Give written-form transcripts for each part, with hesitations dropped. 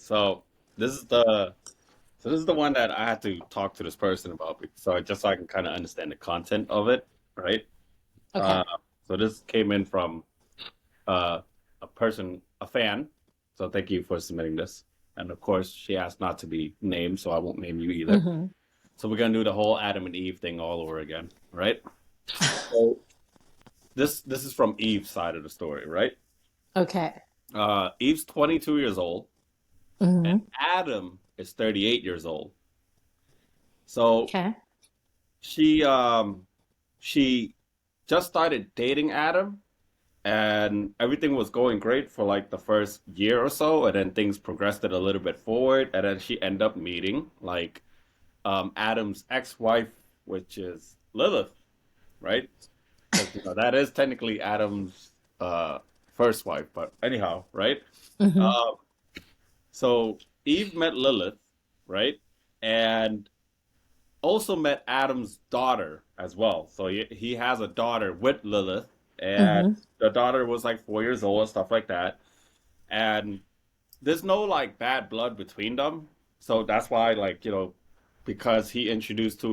So this is the this is the one that I had to talk to this person about, so I can kind of understand the content of it, right? Okay. Uh, so this came in from uh, a person, a fan. So thank you for submitting this. And of course, she asked not to be named, so I won't name you either. Hmm. So we're gonna do the whole Adam and Eve thing all over again, right? So this is from Eve's side of the story, right? Okay. Eve's 22 years old, and Hmm. Adam is 38 years old. So Okay. she um she just started dating Adam, and everything was going great for like the first year or so, and then things progressed it a little bit forward, and then she ended up meeting like Adam's ex-wife, which is Lilith, right? Because that is technically Adam's first wife, but anyhow, right? Hmm. Um, so Eve met Lilith, right? And also met Adam's daughter as well. So he has a daughter with Lilith, and Hmm. the daughter was like 4 years old and stuff like that. And there's no like bad blood between them. So that's why, like, because he introduced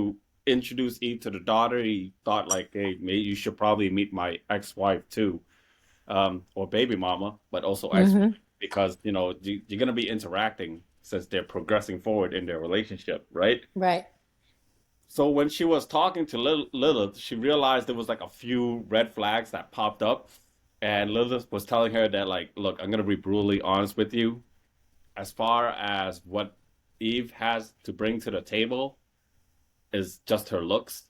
Eve to the daughter, he thought like, hey, maybe you should probably meet my ex-wife too, or baby mama, but also ex-wife, Hmm. because you're gonna be interacting since they're progressing forward in their relationship, right? Right. So when she was talking to Lilith, she realized there was like a few red flags that popped up, and Lilith was telling her that, like, look, I'm gonna be brutally honest with you. As far as what Eve has to bring to the table is just her looks,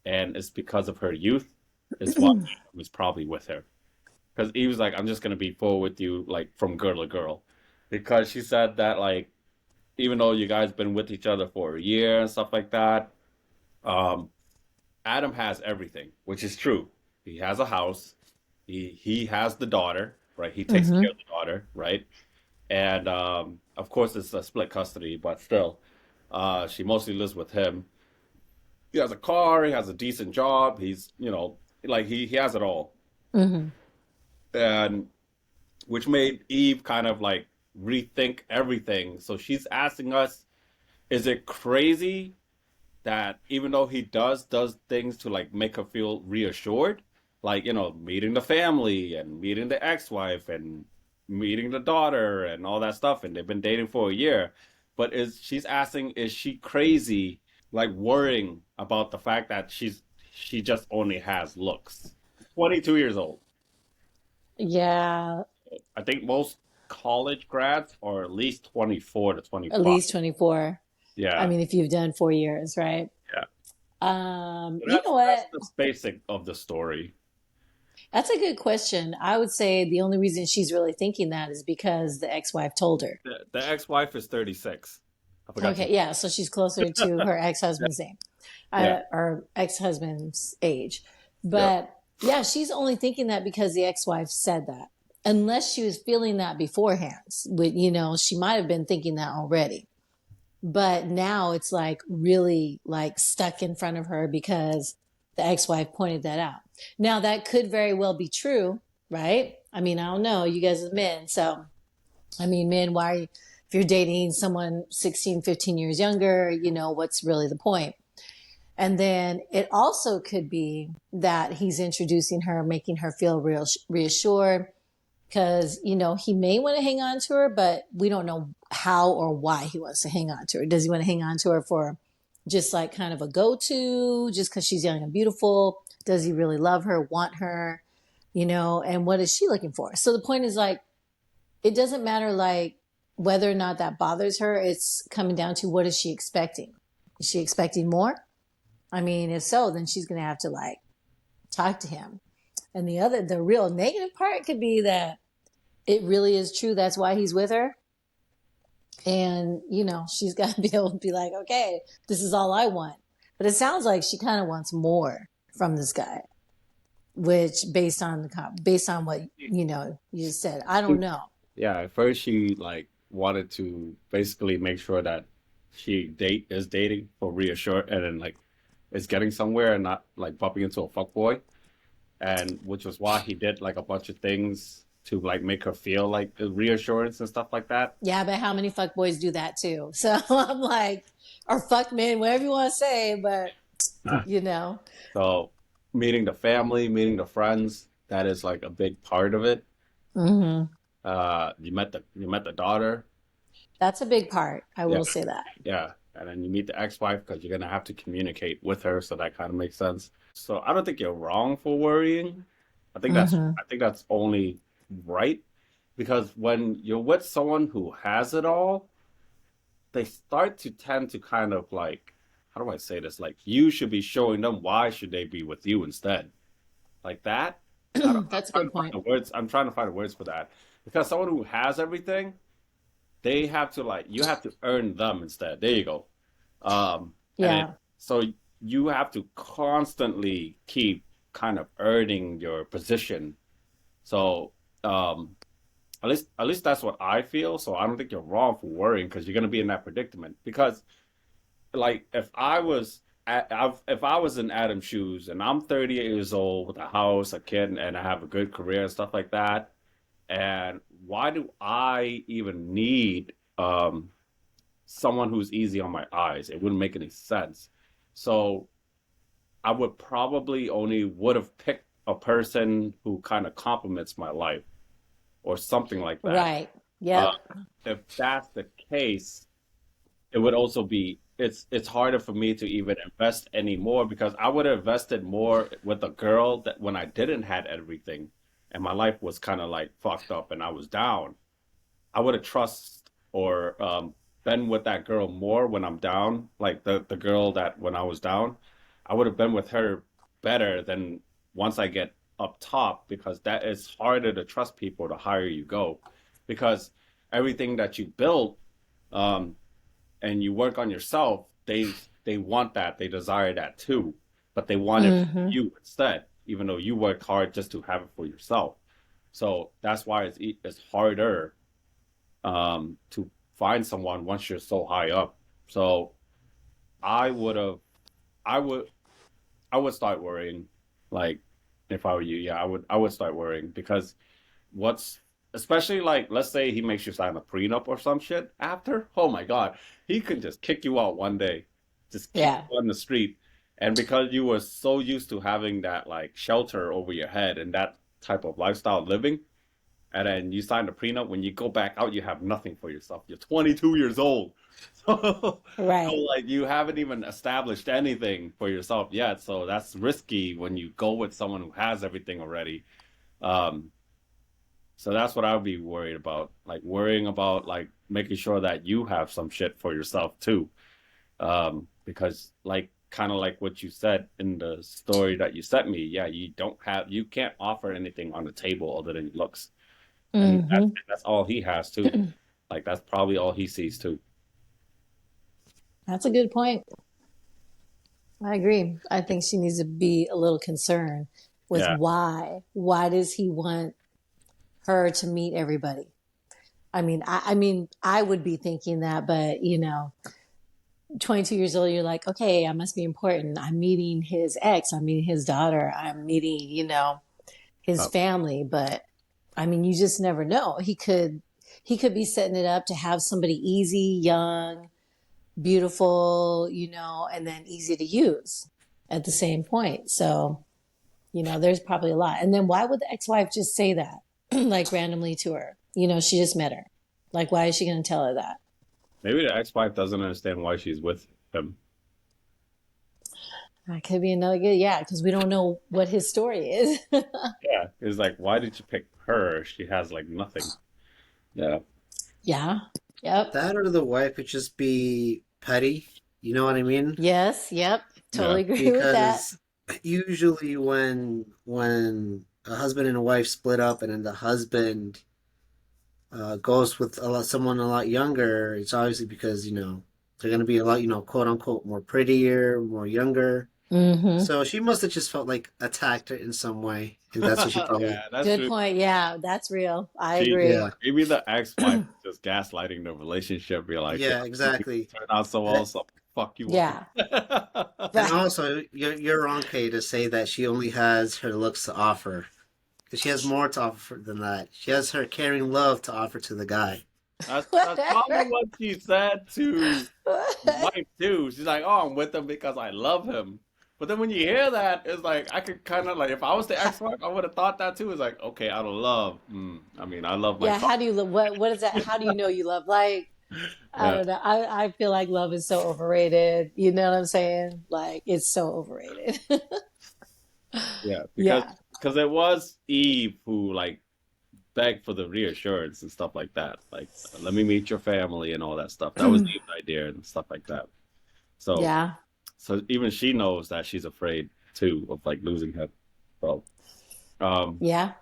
and it's because of her youth is why Adam is probably with her. Because Eve was like, I'm just gonna be full with you, like from girl to girl, because she said that, like, even though you guys been with each other for a year and stuff like that, um, Adam has everything, which is true. He has a house. He has the daughter, right? He takes care Hmm. of the daughter, right? And of course, it's a split custody, but still, she mostly lives with him. He has a car. He has a decent job. He's, like he has it all, Hmm. and which made Eve kind of like rethink everything. So she's asking us, is it crazy that even though he does things to like make her feel reassured, like meeting the family and meeting the ex-wife and meeting the daughter and all that stuff, and they've been dating for a year, but is she's asking, is she crazy, like worrying about the fact that she just only has looks. 22 years old. Yeah. I think most college grads are at least 24 to At 25. least 24. I Yeah, mean, if you've done 4 years, right? yeah. So You know that's what? the basic of the story. That's a good question. I would say the only reason she's really thinking that is because the ex-wife told her. The ex-wife is 36. I forgot to. Okay, yeah, so she's closer to her Yeah, ex-husband's age, yeah, or ex-husband's age. yeah. But yeah, she's only thinking that because the ex-wife said that. Unless she was feeling that beforehand, she might have been thinking that already. But now it's like really like stuck in front of her because the ex-wife pointed that out. Now that could very well be true, right? I mean, I don't know. You guys are men, so I mean, men, why are you, if you're dating someone 16, 15 years younger, what's really the point? And then it also could be that he's introducing her, making her feel real reassured because, he may want to hang on to her, but we don't know how or why he wants to hang on to her. Does he want to hang on to her for just like kind of a go to, just because she's young and beautiful? Does he really love her, want her? And what is she looking for? So the point is like, it doesn't matter like whether or not that bothers her. It's coming down to what is she expecting? Is she expecting more? I mean, if so, then she's going to have to like talk to him. And the real negative part could be that it really is true. That's why he's with her. And, she's got to be able to be like, okay, this is all I want. But it sounds like she kind of wants more from this guy, which based on what, you just said, I don't know. Yeah, at first she like wanted to basically make sure that she is dating for reassure, and then like is getting somewhere and not like bumping into a fuckboy, and which was why he did like a bunch of things to like make her feel like reassurance and stuff like that. Yeah, but how many fuck boys do that too? So I'm like, or fuck men, whatever you want to say, but you know. So meeting the family, meeting the friends, that is like a big part of it. Hmm. You met the daughter. That's a big part. I Yeah, will say that. yeah. And then you meet the ex-wife because you're gonna have to communicate with her, so that kind of makes sense. So I don't think you're wrong for worrying. Hmm. I think that's only right because when you're with someone who has it all, they start to tend to kind of like, how do I say this? Like you should be showing them why should they be with you instead. Like that. I'm That's a trying good to find point. the words. I'm trying to find the words for that because someone who has everything, they have to like you have to earn them instead. There you go. And then Yeah. so you have to constantly keep kind of earning your position. So um, at least that's what I feel. So I don't think you're wrong for worrying because you're gonna be in that predicament. Because like if I was in Adam's shoes and I'm 38 years old with a house, a kid, and I have a good career and stuff like that, and why do I even need someone who's easy on my eyes? It wouldn't make any sense. So I would probably only would have picked a person who kind of complements my life or something like that. Right. Uh, Yep. if that's the case, it would also be it's harder for me to even invest anymore because I would have invested more with a girl that when I didn't had everything and my life was kind of like fucked up and I was down. I would have trust or been with that girl more when I'm down, like the girl that when I was down, I would have been with her better than once I get up top because that is harder to trust people the higher you go, because everything that you build um, and you work on yourself, they want that, they desire that too, but they want it for Hmm. you instead, even though you worked hard just to have it for yourself. So that's why it's harder to find someone once you're so high up. So I would have, I would, I would start worrying. Like if I were you, yeah, I would start worrying because what's, especially like, let's say he makes you sign a prenup or some shit after. Oh my God, he could just kick you out one day, just kick Yeah. you on the street, and because you were so used to having that like shelter over your head and that type of lifestyle living, and then you sign a prenup. When you go back out, you have nothing for yourself. You're 22 years old, so Right. like you haven't even established anything for yourself yet. So that's risky when you go with someone who has everything already. Um, so that's what I would be worried about, like worrying about like making sure that you have some shit for yourself too. Because like kind of like what you said in the story that you sent me, yeah, you can't offer anything on the table other than looks. And Hmm. that's all he has too. Like that's probably all he sees too. That's a good point. I agree. I think she needs to be a little concerned with Yeah. why. Why does he want her to meet everybody? I would be thinking that, but 22 years old, you're like, okay, I must be important. I'm meeting his ex. I'm meeting his daughter. I'm meeting, his Uh, family. But I mean, you just never know. He could be setting it up to have somebody easy, young, beautiful, and then easy to use at the same point. So, there's probably a lot. And then why would the ex-wife just say that like randomly to her? She just met her. Like, why is she going to tell her that? Maybe the ex-wife doesn't understand why she's with him. That could be another good, yeah, because we don't know what his story is. Yeah. It's like, why did you pick her? She has like nothing. Yeah. Yeah. Yep. That or the wife could just be petty. You know what I mean? Yes. Yep. Yeah. Totally agree with that. Because usually when a husband and a wife split up and then the husband goes with someone a lot younger, it's obviously because they're gonna be a lot quote unquote more prettier, more younger. Hmm. So she must have just felt like attacked in some way, and that's what she probably. Yeah, that's Good true. point. Yeah, that's real. I She agree. Yeah, maybe the ex-wife is just gaslighting the relationship. Be like, yeah, yeah, you exactly. turn out so And, awesome. Fuck you Yeah. up. and Right. also, you're wrong, Kay, to say that she only has her looks to offer. 'Cause she has more to offer than that. She has her caring love to offer to the guy. That's probably what she said to Mike too. She's like, "Oh, I'm with him because I love him." But then when you hear that, it's like I could kind of like if I was the ex-wife, I would have thought that too. It's like, okay, out of love. I mean, I love my Yeah, how partner. do you love what is that? How do you know you love? Like, I Yeah, don't know. I feel like love is so overrated. You know what I'm saying? Like it's so overrated. yeah, Yeah. because it was Eve who like begged for the reassurance and stuff like that. Like, let me meet your family and all that stuff. That was Eve's idea and stuff like that. So, Yeah. so even she knows that she's afraid too of like losing him. So, um, Yeah.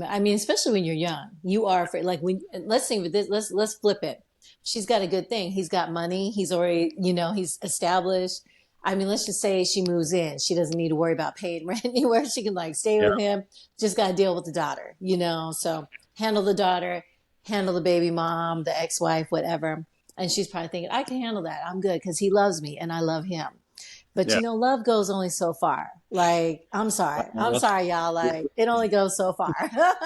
I mean, especially when you're young, you are afraid. Like when, let's think of this, let's flip it. She's got a good thing. He's got money. He's already, he's established. I mean, let's just say she moves in. She doesn't need to worry about paying rent anywhere. She can like stay yeah, with him. Just got to deal with the daughter, So handle the daughter, handle the baby mom, the ex-wife, whatever. And she's probably thinking, I can handle that. I'm good because he loves me and I love him. But yeah. love goes only so far. Like, I'm sorry. I'm sorry, y'all. Like, it only goes so far.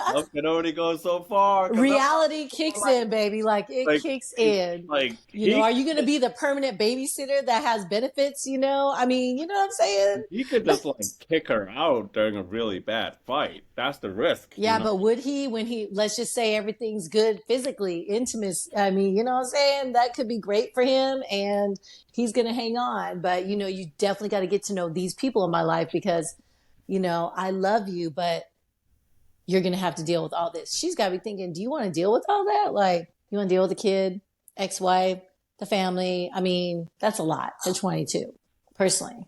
Love can only go so far because Reality kicks in, baby. Like, it like kicks in. like he Are you going to be the permanent babysitter that has benefits? I mean, you know what I'm saying? he could just like kick her out during a really bad fight. That's the risk, you Yeah, know. but would he, when let's just say everything's good physically, intimate? I mean, you know what I'm saying? That could be great for him and he's going to hang on. But, you definitely got to get to know these people in my life because, I love you, but you're going to have to deal with all this. She's got to be thinking, do you want to deal with all that? Like, you want to deal with the kid, ex-wife, the family? I mean, that's a lot at 22, personally.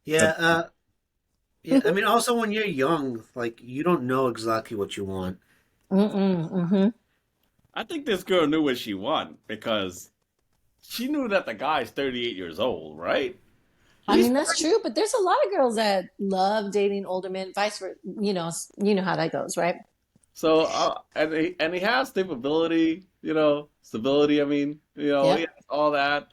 Yeah, yeah. I mean, also when you're young, like you don't know exactly what you want. Mm-mm, mm-hmm. I think this girl knew what she wanted because she knew that the guy's 38 years old, right? I He's mean, that's true, but there's a lot of girls that love dating older men, vice versa. You know how that goes, right? so and he has stability, stability. I mean, he Yep. has all that,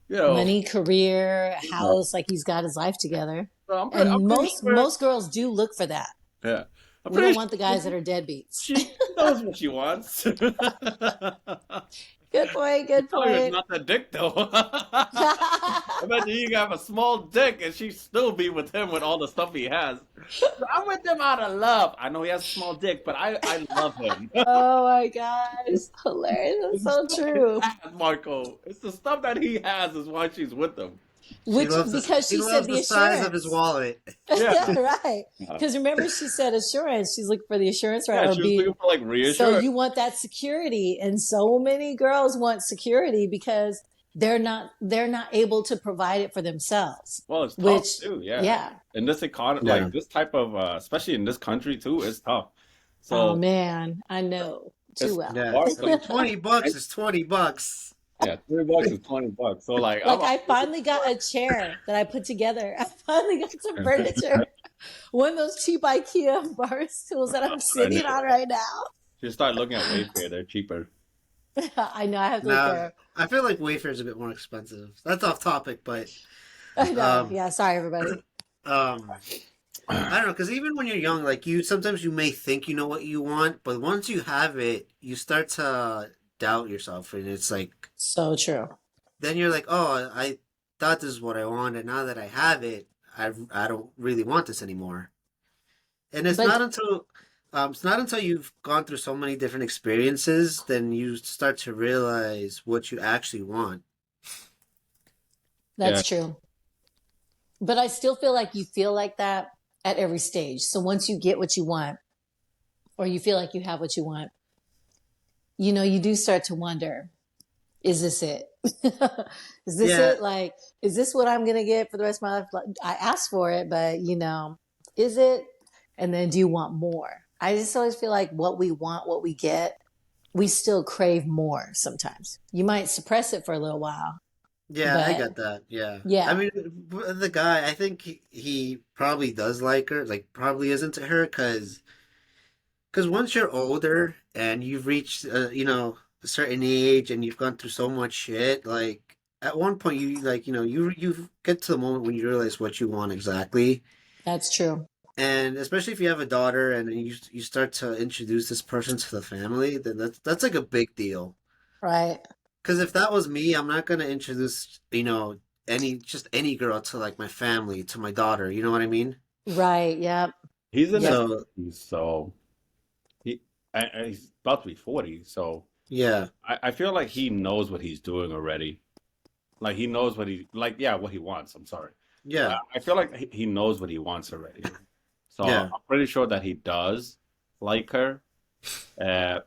you know. Money, career, Yeah. house, like he's got his life together. So I'm And pretty most sure. most girls do look for that. Yeah, I'm We don't pretty want the sure guys that are deadbeats. she knows what she wants. Good point, good Tell her it's point. not the dick though. I bet you can have a small dick and she still be with him with all the stuff he has. I'm with him out of love. I know he has a small dick, but I love him. Oh my gosh, hilarious. That's It's the so stuff he true. has, Marco. It's the stuff that he has is why she's with him. Because She she said loves the the size of his assurance. wallet. Yeah. Right. Uh, Because remember, she said assurance. She's looking for the assurance, right? yeah, Or she was looking be for like so reassurance. you want that security. And so many girls want security because they're not able to provide it for themselves. Well, it's tough Which, too, yeah. yeah. In this economy, Yeah. like this type of, especially in this country too, it's tough. Oh So man, I know too it's well. Yeah. hard. I mean, $20 is $20. Yeah, $3 is $20. So like, Like I finally got a chair that I put together. I finally got some furniture. One of those cheap IKEA bar stools that I'm I know. sitting on right now. Just start looking at Wayfair; they're cheaper. I know I have to look Now, there. I feel like Wayfair is a bit more expensive. That's off topic, but I know. um, Yeah, sorry everybody. um, I don't know, because even when you're young, like sometimes you may think you know what you want, but once you have it, you start to doubt yourself, and it's like So true. then you're like, oh, I thought this is what I wanted. Now that I have it, I don't really want this anymore. And But it's not until you've gone through so many different experiences, then you start to realize what you actually want. Yeah, that's true. But I still feel like you feel like that at every stage. So once you get what you want, or you feel like you have what you want, you do start to wonder, is this it? Is this Yeah, it? Like, is this what I'm going to get for the rest of my life? Like, I asked for it, but is it? And then do you want more? I just always feel like what we want, what we get, we still crave more sometimes. You might suppress it for a little while, yeah, I but got that. Yeah. I yeah, mean, the guy, I think he probably does like her, like probably is into her, because once you're older and you've reached, a certain age and you've gone through so much shit, like at one point you like, you get to the moment when you realize what you want exactly. that's true. And especially if you have a daughter and you start to introduce this person to the family, then that's like a big deal. Right. Because if that was me, I'm not gonna introduce, any girl to like my family, to my daughter. You know what I mean? Right. Yep. He's in his Yep. So 50s, so he and he's about to be 40. So yeah, I feel like he knows what he's doing already. Like he knows what yeah, what he wants. I'm sorry. yeah, I feel like he knows what he wants already. So yeah, I'm pretty sure that he does like her,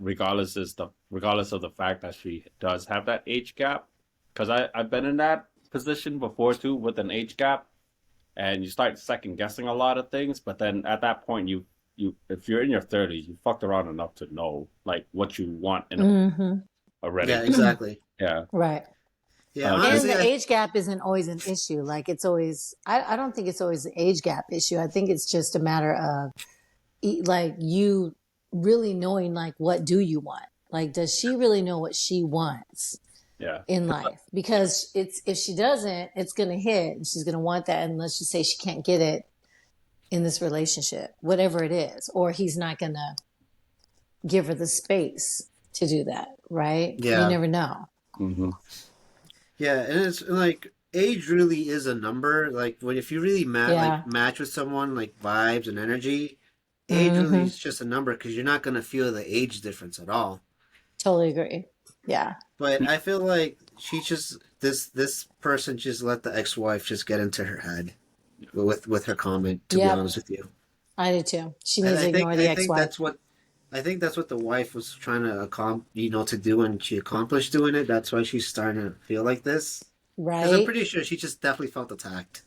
regardless of the fact that she does have that age gap. Because I've been in that position before too with an age gap, and you start second guessing a lot of things. But then at that point, you if you're in your 30s, you fucked around enough to know like what you want in a Hmm. yeah, already. exactly. Yeah. Right. Yeah, And honestly, the age gap isn't always an issue. Like it's always, I don't think it's always the age gap issue. I think it's just a matter of like you really knowing like what do you want? Like does she really know what she wants Yeah. in life? Because it's if she doesn't, it's going to hit and she's going to want that and let's just say she can't get it in this relationship, whatever it is, or he's not going to give her the space to do that, right? You yeah, never know. Hmm. yeah, and it's like age really is a number. Like when if you really Yeah. match with someone, like vibes and energy, age really Hmm. is just a number because you're not gonna feel the age difference at all. Totally agree. Yeah. But I feel like she just this person just let the ex-wife just get into her head with her comment. To be honest Yep. with you, I do too. She and needs to ignore the I ex think wife. that's what the wife was trying to to do, and she accomplished doing it. That's why she's starting to feel like this. Because I'm Right? pretty sure she just definitely felt attacked.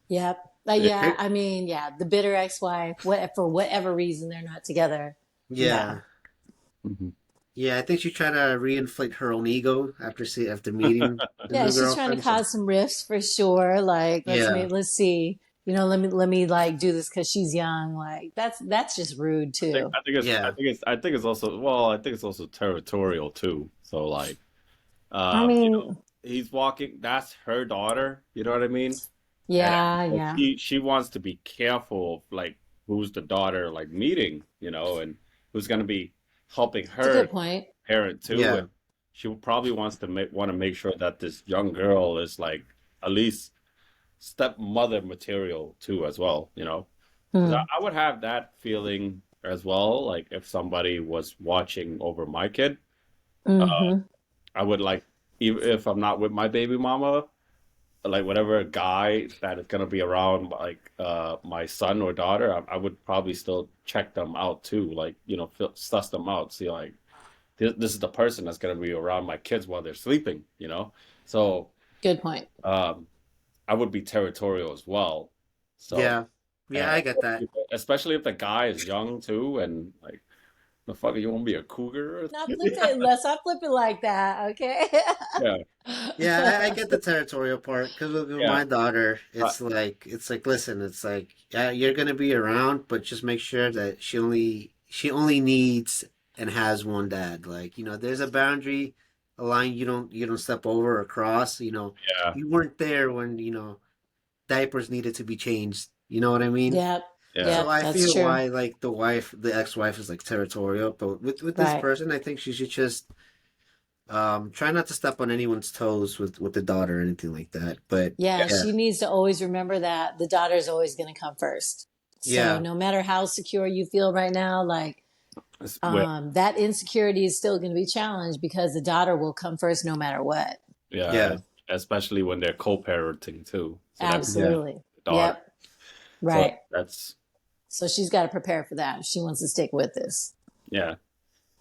Yep. Yeah. Yeah. I mean, yeah, the bitter ex wife, what, for whatever reason they're not together. Yeah. Yeah, Hmm. yeah. I think she tried to reinflate her own ego after meeting the Yeah. new She's trying to girlfriend. So cause some rifts for sure. Like, yeah, let's see, let me like do this because she's young. Like, that's just rude too. yeah, I think it's also well, I think it's also territorial too. So like, I mean, he's walking. That's her daughter. You know what I mean? And yeah, so yeah. she wants to be careful of like who's the daughter like meeting, and who's gonna be helping It's a her good point. parent too. yeah, And she probably want to make sure that this young girl is like at least stepmother material too as well. Because Hmm. I would have that feeling as well. Like if somebody was watching over my kid, uh, Hmm. I would like even if I'm not with my baby mama, like whatever guy that is gonna be around like my son or daughter, I would probably still check them out too. Like suss them out, see like this is the person that's gonna be around my kids while they're sleeping. So Good point. um, I would be territorial as well. So yeah, yeah. and I get that. especially if the guy is young too, and like the fuck, you want to be a cougar? Not flip it. Let's not flip it like that. Okay. Yeah, Yeah, I get the territorial part because with yeah, my daughter, uh, listen, it's like, yeah, you're gonna be around, but just make sure that she only needs and has one dad. Like, there's a boundary, a line you don't step over or cross. yeah, You weren't there when, diapers needed to be changed. You know what I mean? Yep. yeah. So Yep. I That's feel true. why like the ex-wife is like territorial, but with this Right. person, I think she should just try not to step on anyone's toes with the daughter or anything like that. But Yeah. yeah, She needs to always remember that the daughter's always going to come first. So yeah, no matter how secure you feel right now, like, Well, that insecurity is still going to be challenged because the daughter will come first no matter what. yeah, yeah, especially when they're co-parenting too. So that means yeah, Absolutely. the daughter. Yep. So Right. that's So she's got to prepare for that if she wants to stick with this. yeah.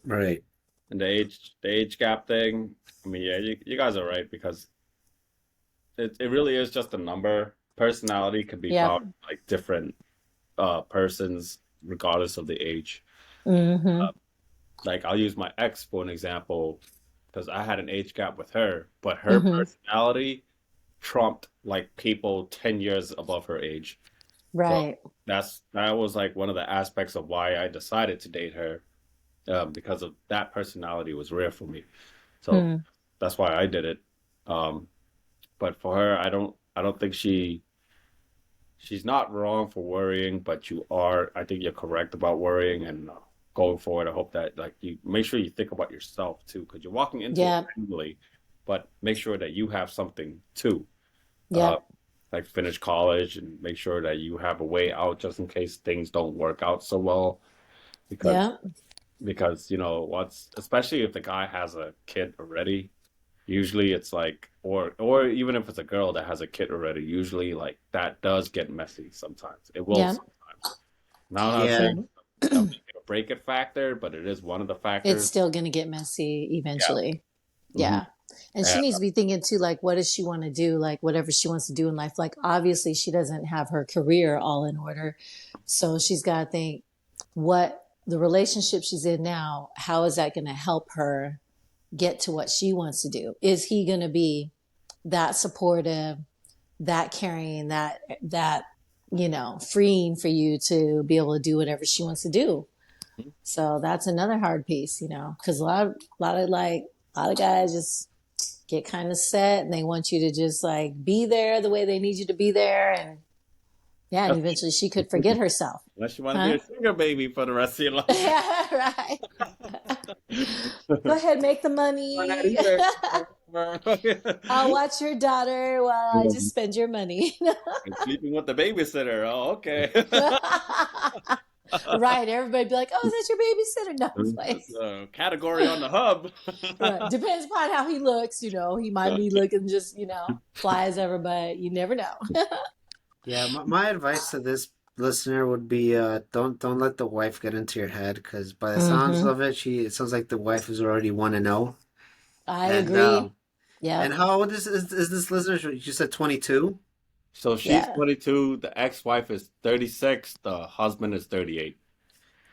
right, And the age gap thing. I mean, yeah, you guys are right because it really is just a number. Personality can be found Yep. like different persons regardless of the age. Hmm. Like I'll use my ex for an example because I had an age gap with her, but her Hmm. personality trumped like people 10 years above her age. So Right. that was like one of the aspects of why I decided to date her, because of that personality was rare for me. So Hmm. that's why I did it. Um, but for her, I don't think she's not wrong for worrying, but you are, I think you're correct about worrying and going forward. I hope that like you make sure you think about yourself too, because you're walking into a Yeah. family, but make sure that you have something too. Uh, Yep. like finish college and make sure that you have a way out just in case things don't work out so well. Because Yep. because you know what's especially if the guy has a kid already, usually it's like or even if it's a girl that has a kid already, usually like that does get messy sometimes. It will Yeah. sometimes. Now I'm not Yeah, saying And a make it or break it factor, but it is one of the it's factors. still going to get messy Yeah. eventually. Hmm. Yeah. And she And needs to be thinking too, like, what does she want to do? Like, whatever she wants to do in life. Like, obviously, she doesn't have her career all in order. So she's got to think what the relationship she's in now, how is that going to help her get to what she wants to do? Is he going to be that supportive, that caring, that, freeing for you to be able to do whatever she wants to do? So that's another hard piece, because a lot of guys just get kind of set and they want you to just like be there the way they need you to be there, and yeah, and eventually she could forget herself, unless you want to be huh? a sugar baby for the rest of your life. Yeah, right. Go ahead, make the Not money. either. I'll watch your daughter while I just spend your money. And sleeping with the babysitter. Oh, okay. Right, everybody be like, oh, is that your babysitter? No, That's place. a category on the hub. Right. Depends upon how he looks, he might be looking just, fly as ever, but you never know. yeah. My advice to this listener would be don't let the wife get into your head because by the sounds Hmm. of it, it sounds like the wife is already 1-0. I And agree. Yep. how old is this listener? You said 22. So she's Yeah. 22, the ex-wife is 36, the husband is 38.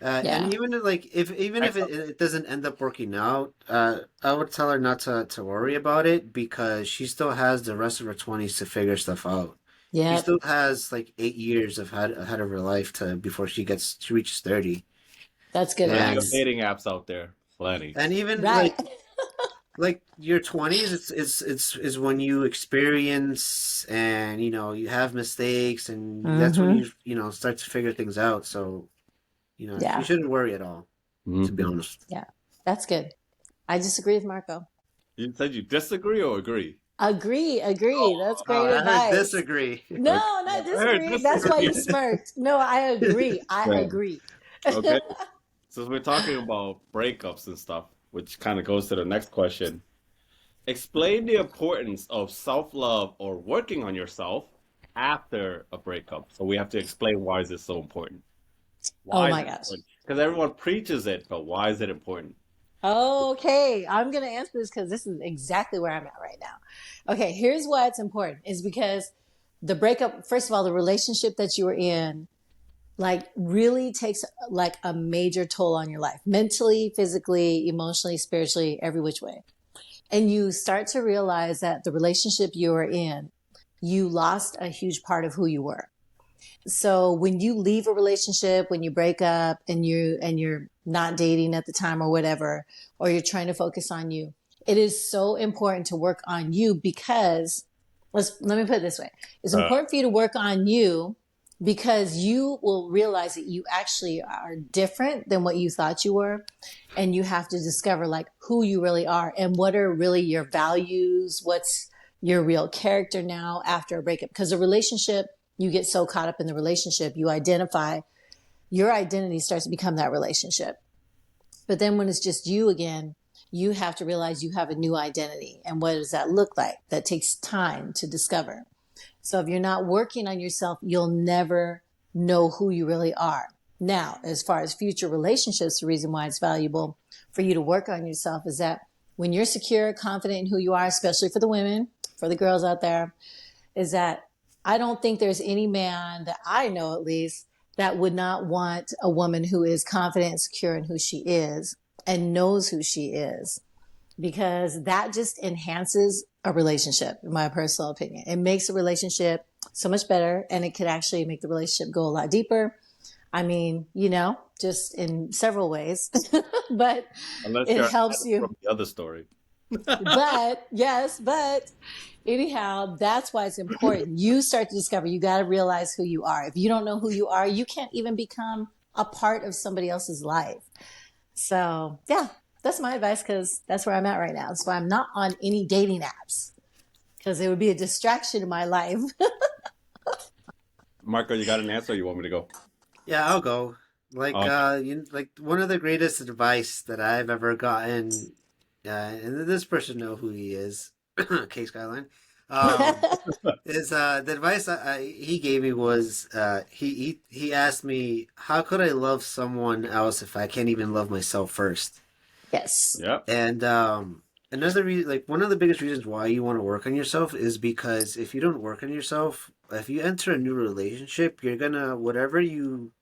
And Yeah. even if it doesn't end up working out, I would tell her not to worry about it because she still has the rest of her 20s to figure stuff out. She Yep. still has like 8 years ahead of her life to before she reaches 30. That's good Plenty of And advice. dating apps out there. Plenty. even Right. like your 20s, it's when you experience and you have mistakes and that's when Hmm. you start to figure things out. So you Yeah. shouldn't worry at all, to be Mhm. honest. Yeah. That's good. I disagree with Marco. You said you disagree or agree? Agree. Agree. That's great I heard advice. disagree. Okay. No, not I heard disagree. That's why disagree. you smirked. No, I agree. I Yeah. agree. Okay. Since we're talking about breakups and stuff, which kind of goes to the next question. Explain the importance of self-love or working on yourself after a breakup. So we have to explain why is this so important? Oh Why is my it gosh. important? Because everyone preaches it, but why is it important? Okay, I'm going to answer this because this is exactly where I'm at right now. Okay, here's why it's important is because the breakup, first of all, the relationship that you were in, like really takes like a major toll on your life, mentally, physically, emotionally, spiritually, every which way. And you start to realize that the relationship you were in, you lost a huge part of who you were. So when you leave a relationship, when you break up and you're not dating at the time or whatever, or you're trying to focus on you, it is so important to work on you because let me put it this way. It's Uh, important for you to work on you because you will realize that you actually are different than what you thought you were. And you have to discover like who you really are and what are really your values. What's your real character now after a breakup? Because a relationship, you get so caught up in the relationship, you identify, your identity starts to become that relationship. But then when it's just you again, you have to realize you have a new identity. And what does that look like? That takes time to discover. So if you're not working on yourself, you'll never know who you really are. Now, as far as future relationships, the reason why it's valuable for you to work on yourself is that when you're secure, confident in who you are, especially for the women, for the girls out there, is that I don't think there's any man that I know at least that would not want a woman who is confident and secure in who she is and knows who she is, because that just enhances a relationship, in my personal opinion. It makes a relationship so much better and it could actually make the relationship go a lot deeper. I mean, just in several ways, but unless it you're helps Adam you. from the other story. But yes, but anyhow, that's why it's important. You start to discover, you got to realize who you are. If you don't know who you are, you can't even become a part of somebody else's life. So, yeah, that's my advice because that's where I'm at right now. That's why I'm not on any dating apps because it would be a distraction in my life. Marco, you got an answer? Or you want me to go? Yeah, I'll go. Like, Okay. like one of the greatest advice that I've ever gotten, and this person know who he is, K Skyline, um, is the advice he gave me was he asked me how could I love someone else if I can't even love myself first? Yes. Yep. And another reason, like one of the biggest reasons why you want to work on yourself is because if you don't work on yourself, if you enter a new relationship, you're gonna whatever you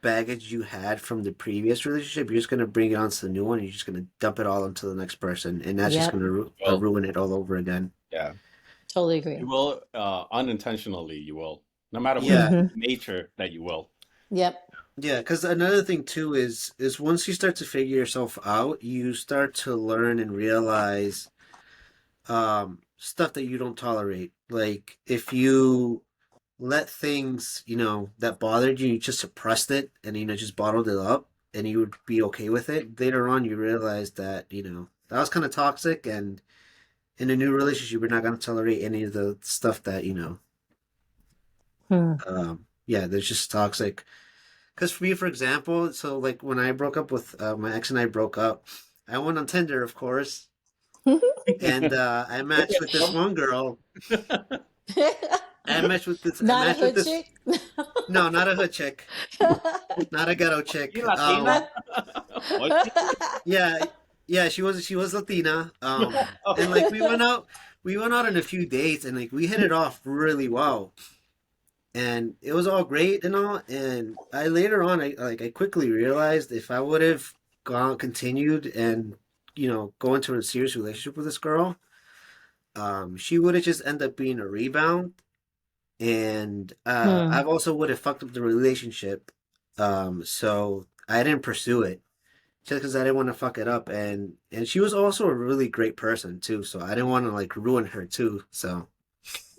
baggage you had from the previous relationship, you're just gonna bring it onto the new one. And you're just gonna dump it all onto the next person, and that's just Yep. gonna Well, ruin it all over again. yeah. Totally You agree. will, unintentionally, you will. No matter what Yeah, Hmm. nature that you will. Yep. yeah. Because another thing too is once you start to figure yourself out, you start to learn and realize stuff that you don't tolerate. Like if you let things, that bothered you, you just suppressed it and just bottled it up and you would be okay with it. Later on you realize that, that was kind of toxic and in a new relationship you're not gonna tolerate any of the stuff that, Hmm. yeah, that's just toxic. Because for me, for example, so like when I broke up with my ex and I broke up, I went on Tinder, of course, and I matched with this one girl. I Not a matched with hood this. chick. No, not a hood chick, not a ghetto chick. You Latina? Was she? Yeah, yeah, she was Latina. And like we went out on a few dates, and like we hit it off really well, and it was all great and all. And I later on, I quickly realized if I would have gone continued and go into a serious relationship with this girl, she would have just ended up being a rebound, and Hmm. I've also would have fucked up the relationship. So I didn't pursue it just because I didn't want to fuck it up, and she was also a really great person too. So I didn't want to like ruin her too. So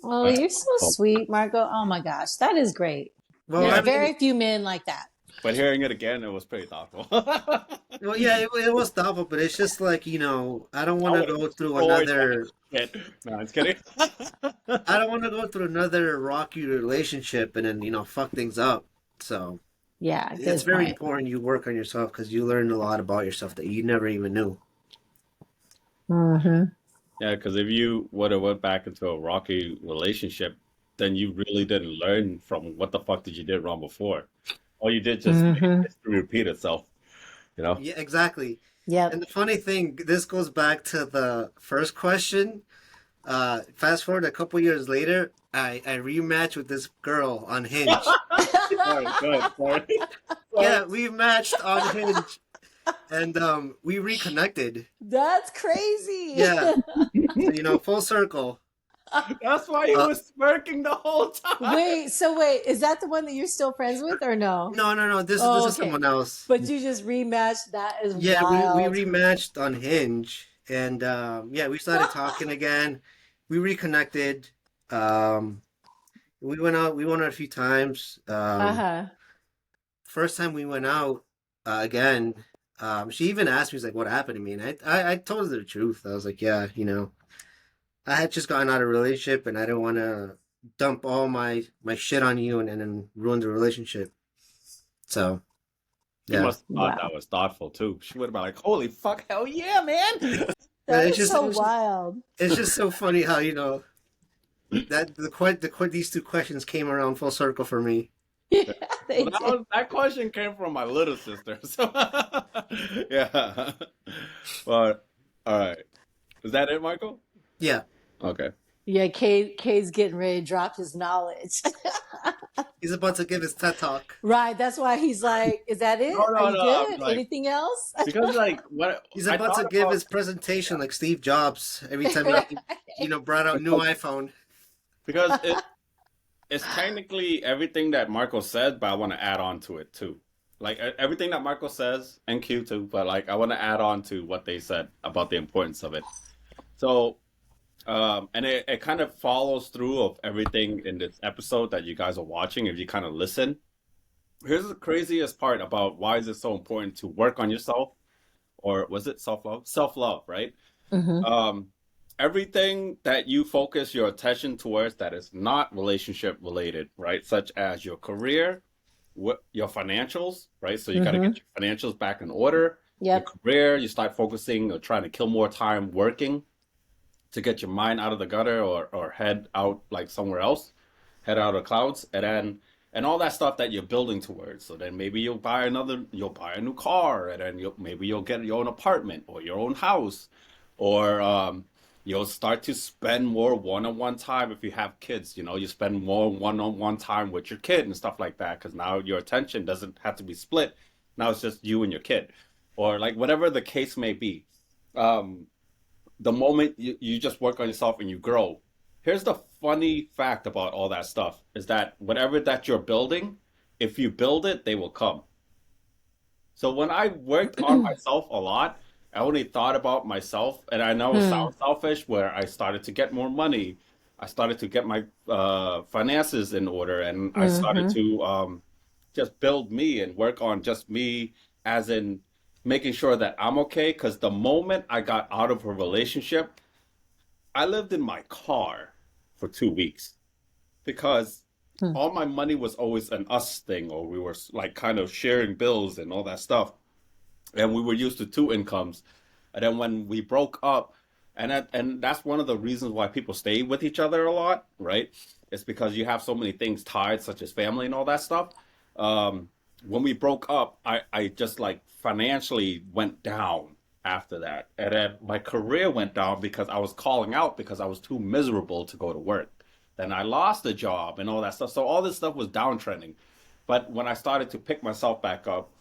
Oh, That's you're so awful. sweet, Marco. Oh my gosh, that is great. well, There's I Yeah, mean, very few men like that. but hearing it again, it was pretty thoughtful. well, yeah, it was thoughtful, but it's just like I don't I want to would have go through destroyed that another. shit. No, I'm just kidding. I don't want to go through another rocky relationship and then fuck things up. So Yeah, it's good very point. important you work on yourself because you learn a lot about yourself that you never even knew. Hmm. Yeah, because if you would have went back into a rocky relationship, then you really didn't learn from what the fuck did you did wrong before. All you did just made Hmm. history repeat itself, you know? Yeah, exactly. And Yep. the funny thing, this goes back to the first question. Fast forward a couple years later, I rematched with this girl on Hinge. Sorry, good. Sorry. Sorry. Yeah, we matched on Hinge, and we reconnected. That's crazy. Yeah, so full circle. That's why he Uh, was smirking the whole time. Wait, is that the one that you're still friends with or no? no, no, no. This Oh, is someone okay. else. But you just rematched. That is Yeah, we wild. rematched on Hinge, and yeah, we started talking again. We reconnected. Um, we went out. We went out a few times. Uh-huh. First time we went out again, she even asked me, "Like, what happened to me?" And I told her the truth. I was like, "Yeah, I had just gotten out of a relationship, and I didn't want to dump all my shit on you and then ruin the relationship." So She yeah, must have thought Wow. that was thoughtful too. She would have been like, "Holy fuck, hell yeah, man!" but That is so wild. it's just so funny how that these two questions came around full circle for me. Yeah, Well, they did. that question came from my little sister. So yeah. But all right, is that it, Michael? Yeah, Okay. Yeah, Kay's getting ready to drop his knowledge. he's about to give his TED talk. Right. That's why he's like, is that No, it? Are no, you no. I'm good? like Anything else? because like what He's I about to thought give about his presentation like Steve Jobs every time Right. he brought out new because iPhone. because it's technically everything that Marco said, but I want to add on to it too. Like everything that Marco says and Q too, but like I want to add on to what they said about the importance of it. So, and it kind of follows through of everything in this episode that you guys are watching if you kind of listen. Here's the craziest part about why is it so important to work on yourself, or was it self-love? Self-love, right? Hmm. Um, Everything that you focus your attention towards that is not relationship related, right? Such as your career, your financials, right? So you got to Hmm. get your financials back in order. Your Yep. career, you start focusing or trying to kill more time working to get your mind out of the gutter or head out like somewhere else, head out of clouds, and all that stuff that you're building towards. So then maybe you'll buy a new car, and then maybe you'll get your own apartment or your own house, or you'll start to spend more one-on-one time if you have kids. You know, you spend more one-on-one time with your kid and stuff like that because now your attention doesn't have to be split. Now it's just you and your kid, or like whatever the case may be. Um, the moment you just work on yourself and you grow. Here's the funny fact about all that stuff is that whatever that you're building, if you build it, they will come. So when I worked on myself a lot, I only thought about myself, and I know it Hmm. sounds selfish, where I started to get more money. I started to get my finances in order, and I started Hmm. to just build me and work on just me, as in making sure that I'm okay. Because the moment I got out of a relationship, I lived in my car for 2 weeks because Hmm. all my money was always an us thing, or we were like kind of sharing bills and all that stuff. And we were used to two incomes. And then when we broke up, and that's one of the reasons why people stay with each other a lot, right? It's because you have so many things tied, such as family and all that stuff. Um, when we broke up, I just like financially went down after that. And then my career went down because I was calling out because I was too miserable to go to work. Then I lost the job and all that stuff. So all this stuff was downtrending. But when I started to pick myself back up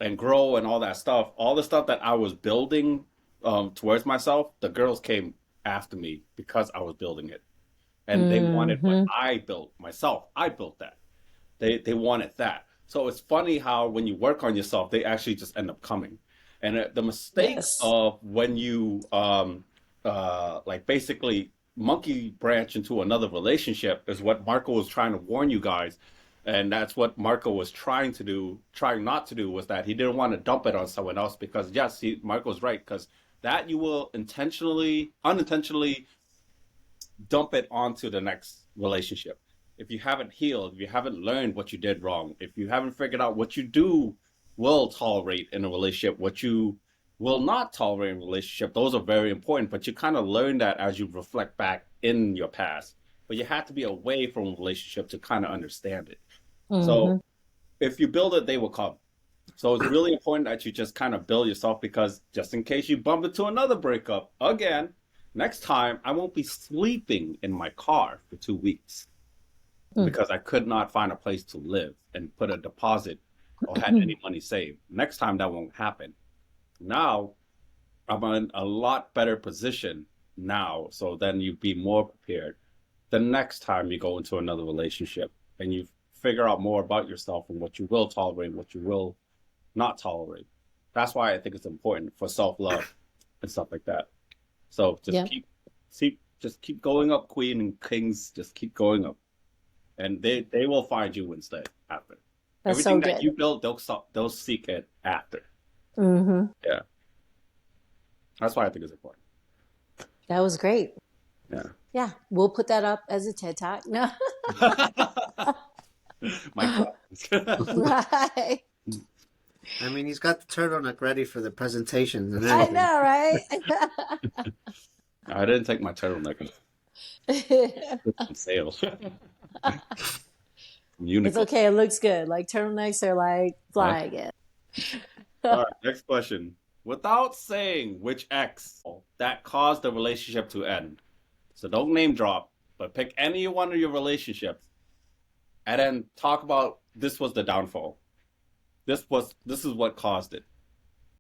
and grow and all that stuff, all the stuff that I was building towards myself, the girls came after me because I was building it. And they wanted what Hmm. I built myself. I built that. They wanted that. So it's funny how when you work on yourself, they actually just end up coming. And the mistake Yes. of when you like basically monkey branch into another relationship is what Marco was trying to warn you guys. And that's what Marco was trying to do, trying not to do, was that he didn't want to dump it on someone else because yes, Marco's right, because that you will intentionally, unintentionally dump it onto the next relationship. If you haven't healed, if you haven't learned what you did wrong, if you haven't figured out what you do will tolerate in a relationship, what you will not tolerate in a relationship, those are very important. But you kind of learn that as you reflect back in your past. But you have to be away from a relationship to kind of understand it. So Hmm. if you build it, they will come. So it's really important that you just kind of build yourself because just in case you bump into another breakup again, next time I won't be sleeping in my car for 2 weeks because I could not find a place to live and put a deposit or had any money saved. Next time that won't happen. Now I'm in a lot better position now, so then you be more prepared the next time you go into another relationship and you figure out more about yourself and what you will tolerate, what you will not tolerate. That's why I think it's important for self-love and stuff like that. So just Yep. just keep going up, queen and kings. Just keep going up, and they will find you instead after That's so everything that good. you built. They'll seek it after. Hmm. Yeah, that's why I think it's important. That was great. Yeah, Yeah, we'll put that up as a TED Talk. No, mic drop. right. I mean, he's got the turtleneck ready for the presentations and I everything. know, right? I didn't take my turtleneck on sale. It's Uniqlo. okay. It looks good. Like turtlenecks are like Okay. flying it. All right, next question. Without saying which ex that caused the relationship to end, so don't name drop, but pick any one of your relationships and then talk about this was the downfall. This is what caused it.